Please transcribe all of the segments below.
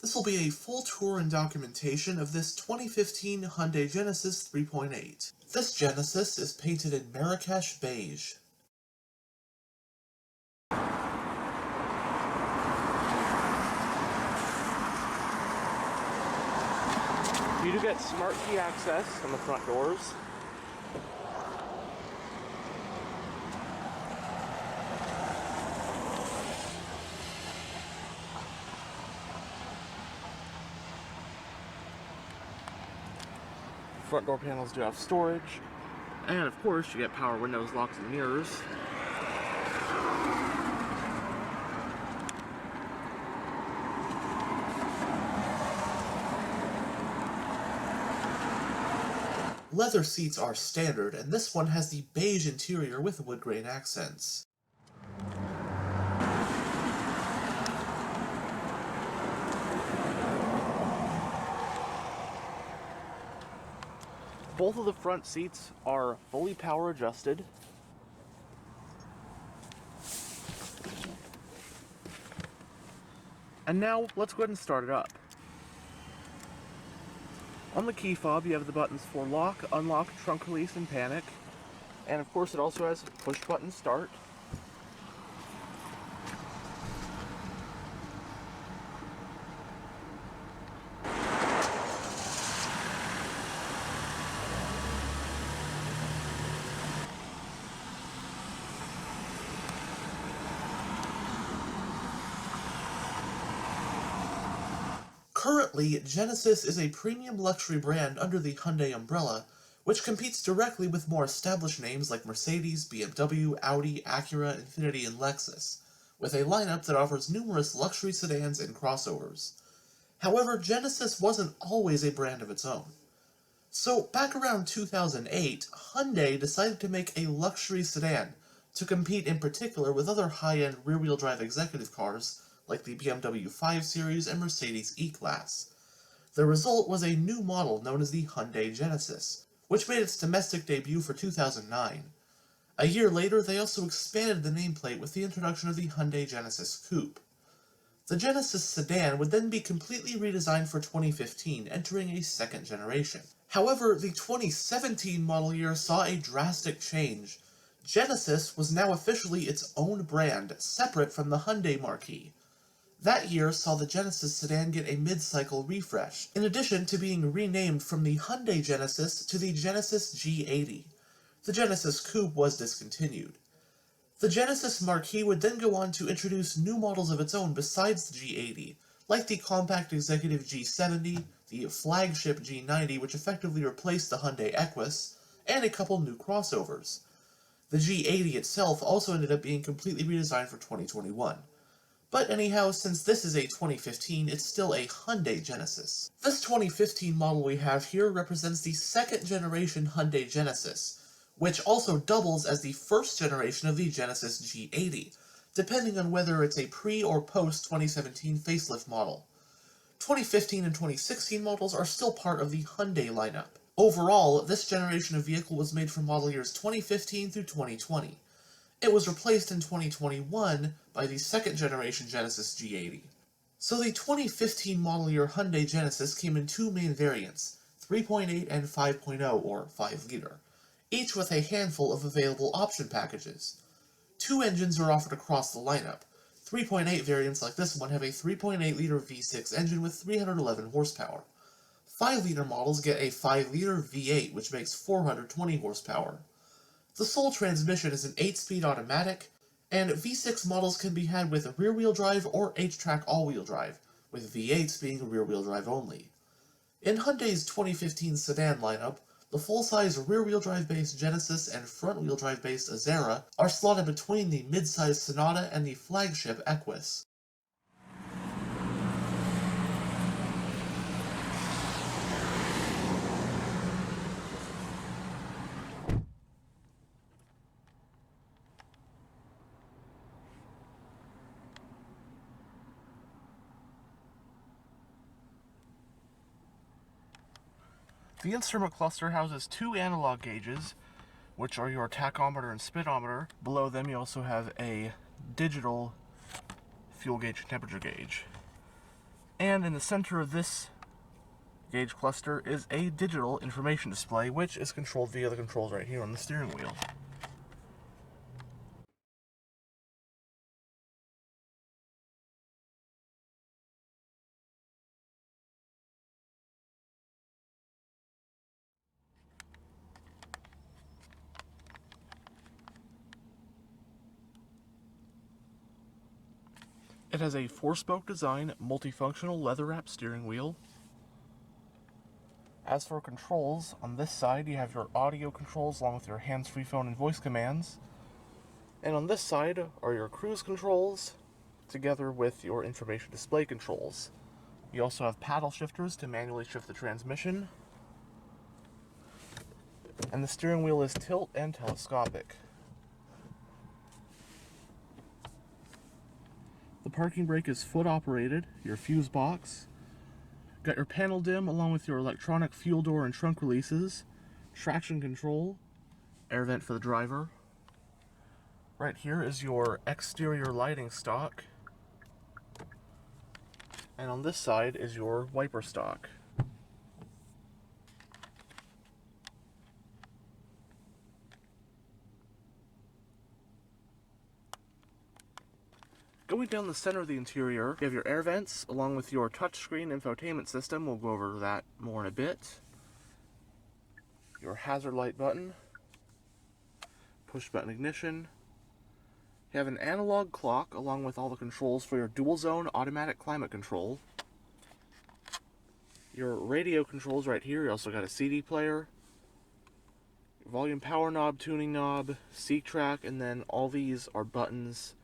This will be a full tour and documentation of this 2015 Hyundai Genesis 3.8. This Genesis is painted in Marrakesh beige. You do get smart key access on the front doors. Front door panels do have storage. And of course, you get power windows, locks, and mirrors. Leather seats are standard, and this one has the beige interior with wood grain accents. Both of the front seats are fully power adjusted. And now, let's go ahead and start it up. On the key fob, you have the buttons for lock, unlock, trunk release, and panic. And of course, it also has push button start. Currently, Genesis is a premium luxury brand under the Hyundai umbrella, which competes directly with more established names like Mercedes, BMW, Audi, Acura, Infiniti, and Lexus, with a lineup that offers numerous luxury sedans and crossovers. However, Genesis wasn't always a brand of its own. So, back around 2008, Hyundai decided to make a luxury sedan to compete in particular with other high-end rear-wheel drive executive cars like the BMW 5 Series and Mercedes E-Class. The result was a new model known as the Hyundai Genesis, which made its domestic debut for 2009. A year later, they also expanded the nameplate with the introduction of the Hyundai Genesis Coupe. The Genesis sedan would then be completely redesigned for 2015, entering a second generation. However, the 2017 model year saw a drastic change. Genesis was now officially its own brand, separate from the Hyundai marquee. That year saw the Genesis sedan get a mid-cycle refresh, in addition to being renamed from the Hyundai Genesis to the Genesis G80. The Genesis Coupe was discontinued. The Genesis marquee would then go on to introduce new models of its own besides the G80, like the compact executive G70, the flagship G90, which effectively replaced the Hyundai Equus, and a couple new crossovers. The G80 itself also ended up being completely redesigned for 2021. But anyhow, since this is a 2015, it's still a Hyundai Genesis. This 2015 model we have here represents the second generation Hyundai Genesis, which also doubles as the first generation of the Genesis G80, depending on whether it's a pre- or post-2017 facelift model. 2015 and 2016 models are still part of the Hyundai lineup. Overall, this generation of vehicle was made for model years 2015 through 2020. It was replaced in 2021 by the second generation Genesis G80. So the 2015 model year Hyundai Genesis came in two main variants, 3.8 and 5.0 or 5-liter, each with a handful of available option packages. Two engines are offered across the lineup. 3.8 variants like this one have a 3.8-liter V6 engine with 311 horsepower. 5-liter models get a 5-liter V8 which makes 420 horsepower. The sole transmission is an 8-speed automatic, and V6 models can be had with rear-wheel drive or H-track all-wheel drive, with V8s being rear-wheel drive only. In Hyundai's 2015 sedan lineup, the full-size rear-wheel drive-based Genesis and front-wheel drive-based Azera are slotted between the mid-size Sonata and the flagship Equus. The instrument cluster houses two analog gauges, which are your tachometer and speedometer. Below them you also have a digital fuel gauge and temperature gauge. And in the center of this gauge cluster is a digital information display, which is controlled via the controls right here on the steering wheel. It has a 4-spoke design, multifunctional leather-wrapped steering wheel. As for controls, on this side you have your audio controls along with your hands-free phone and voice commands. And on this side are your cruise controls, together with your information display controls. You also have paddle shifters to manually shift the transmission. And the steering wheel is tilt and telescopic. The parking brake is foot operated, your fuse box. Got your panel dim along with your electronic fuel door and trunk releases, traction control, air vent for the driver. Right here is your exterior lighting stock. And on this side is your wiper stock. Going down the center of the interior, you have your air vents along with your touchscreen infotainment system. We'll go over that more in a bit. Your hazard light button, push button ignition. You have an analog clock along with all the controls for your dual zone automatic climate control. Your radio controls right here. You also got a CD player, volume power knob, tuning knob, seat track, and then all these are buttons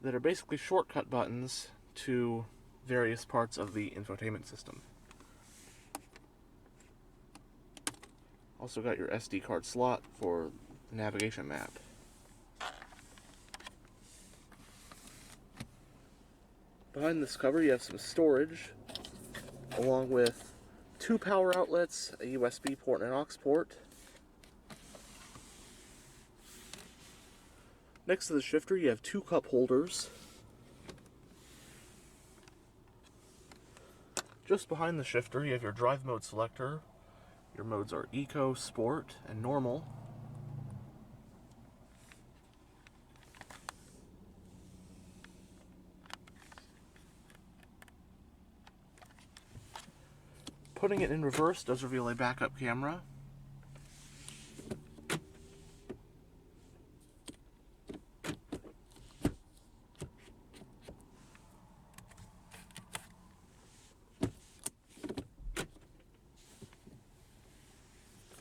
that are basically shortcut buttons to various parts of the infotainment system. Also got your SD card slot for the navigation map. Behind this cover you have some storage, along with 2 power outlets, a USB port and an aux port. Next to the shifter you have 2 cup holders. Just behind the shifter you have your drive mode selector. Your modes are Eco, Sport, and Normal. Putting it in reverse does reveal a backup camera.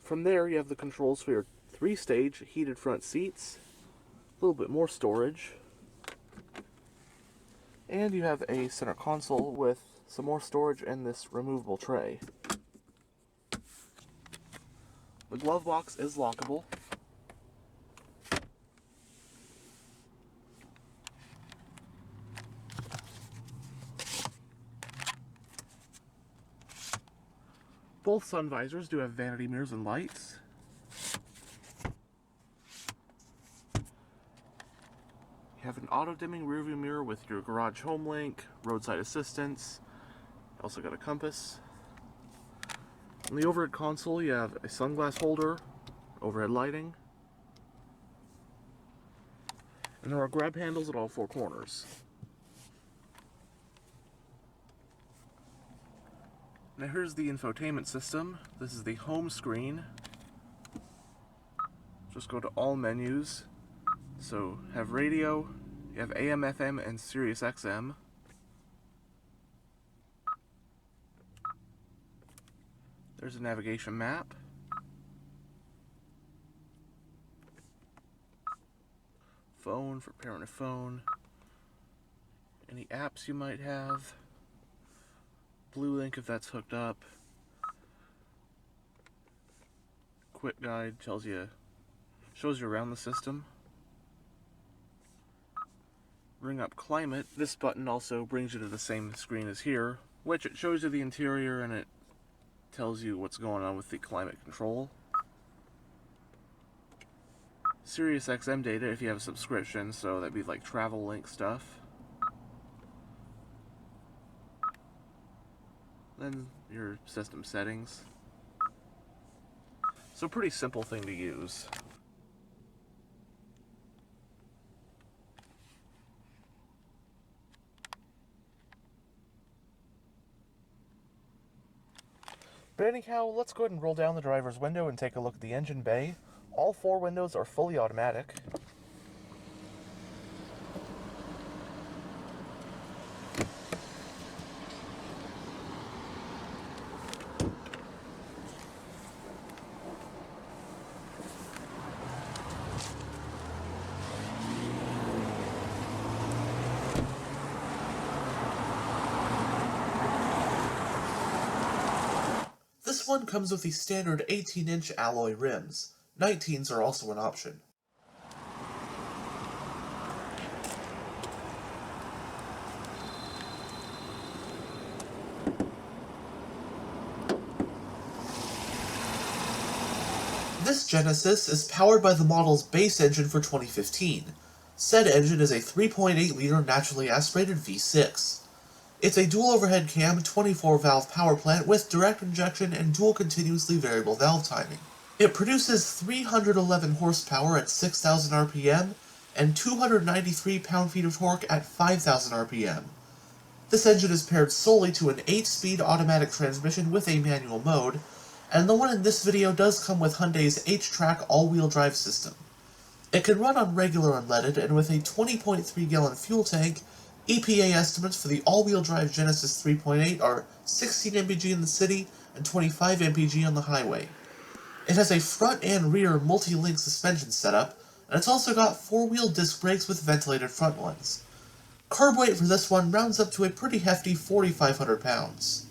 From there, you have the controls for your 3-stage heated front seats, a little bit more storage, and you have a center console with some more storage and this removable tray. The glove box is lockable. Both sun visors do have vanity mirrors and lights. You have an auto-dimming rearview mirror with your garage home link, roadside assistance. You also got a compass. On the overhead console you have a sunglass holder, overhead lighting, and there are grab handles at all 4 corners. Now here's the infotainment system. This is the home screen. Just go to all menus. So have radio, you have AM, FM, and Sirius XM. There's a navigation map. Phone for pairing a phone. Any apps you might have. Blue Link if that's hooked up. Quick guide shows you around the system. Bring up climate. This button also brings you to the same screen as here, which it shows you the interior and it tells you what's going on with the climate control. Sirius XM data if you have a subscription, so that'd be like travel link stuff. then your system settings. So pretty simple thing to use. But anyhow, let's go ahead and roll down the driver's window and take a look at the engine bay. All 4 windows are fully automatic. This one comes with the standard 18-inch alloy rims. 19s are also an option. This Genesis is powered by the model's base engine for 2015. Said engine is a 3.8-liter naturally aspirated V6. It's a dual overhead cam 24-valve power plant with direct injection and dual continuously variable valve timing. It produces 311 horsepower at 6,000 RPM and 293 pound-feet of torque at 5,000 RPM. This engine is paired solely to an 8-speed automatic transmission with a manual mode, and the one in this video does come with Hyundai's H-Track all-wheel drive system. It can run on regular unleaded, and with a 20.3-gallon fuel tank, EPA estimates for the all-wheel drive Genesis 3.8 are 16 mpg in the city and 25 mpg on the highway. It has a front and rear multi-link suspension setup, and it's also got 4-wheel disc brakes with ventilated front ones. Carb weight for this one rounds up to a pretty hefty 4,500 pounds.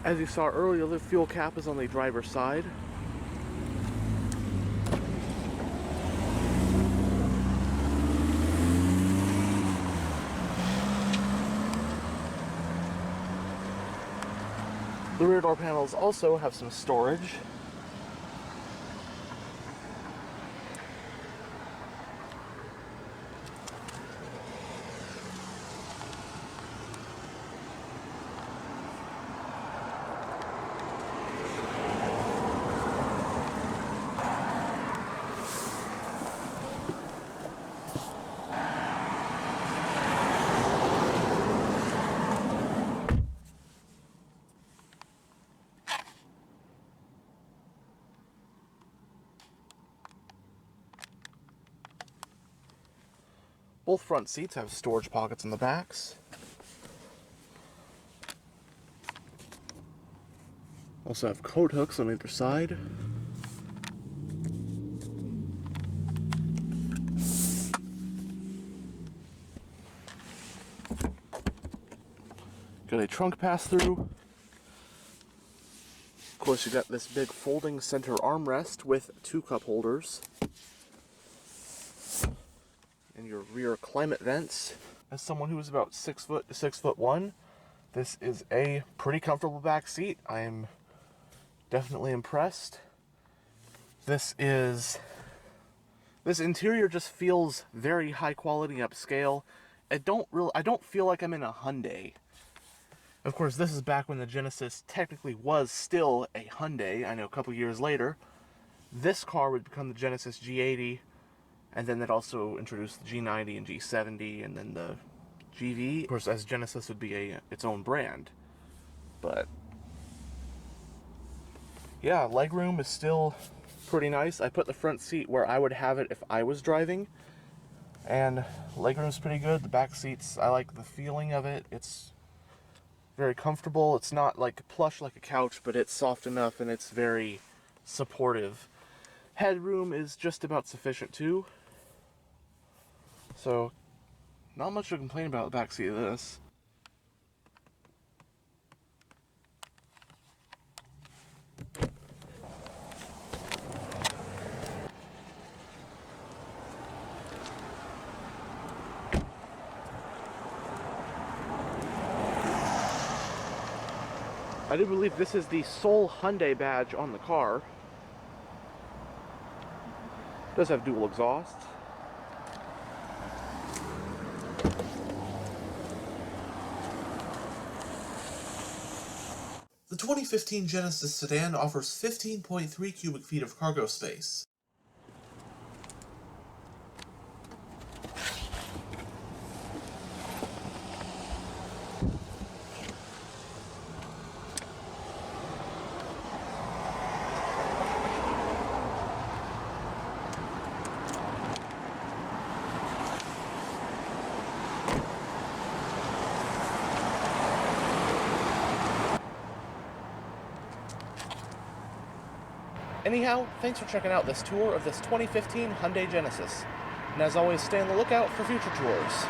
As you saw earlier, the fuel cap is on the driver's side. The rear door panels also have some storage. Both front seats have storage pockets in the backs. Also have coat hooks on either side. Got a trunk pass-through. Of course, you got this big folding center armrest with 2 cup holders. And your rear climate vents. As someone who is about 6 foot to 6'1", this is a pretty comfortable back seat. I'm Definitely impressed. This interior just feels very high quality, upscale. I don't feel like I'm in a Hyundai. Of course, this is back when the Genesis technically was still a Hyundai. I know a couple years later, this car would become the Genesis G80, and then that also introduced the G90 and G70, and then the GV. Of course, as Genesis would be its own brand. But yeah, legroom is still pretty nice. I put the front seat where I would have it if I was driving, and legroom's pretty good. The back seats, I like the feeling of it. It's very comfortable. It's not like plush like a couch, but it's soft enough and it's very supportive. Headroom is just about sufficient too. So, not much to complain about the back seat of this. I do believe this is the sole Hyundai badge on the car. It does have dual exhausts. The 2015 Genesis sedan offers 15.3 cubic feet of cargo space. Anyhow, thanks for checking out this tour of this 2015 Hyundai Genesis. And as always, stay on the lookout for future tours.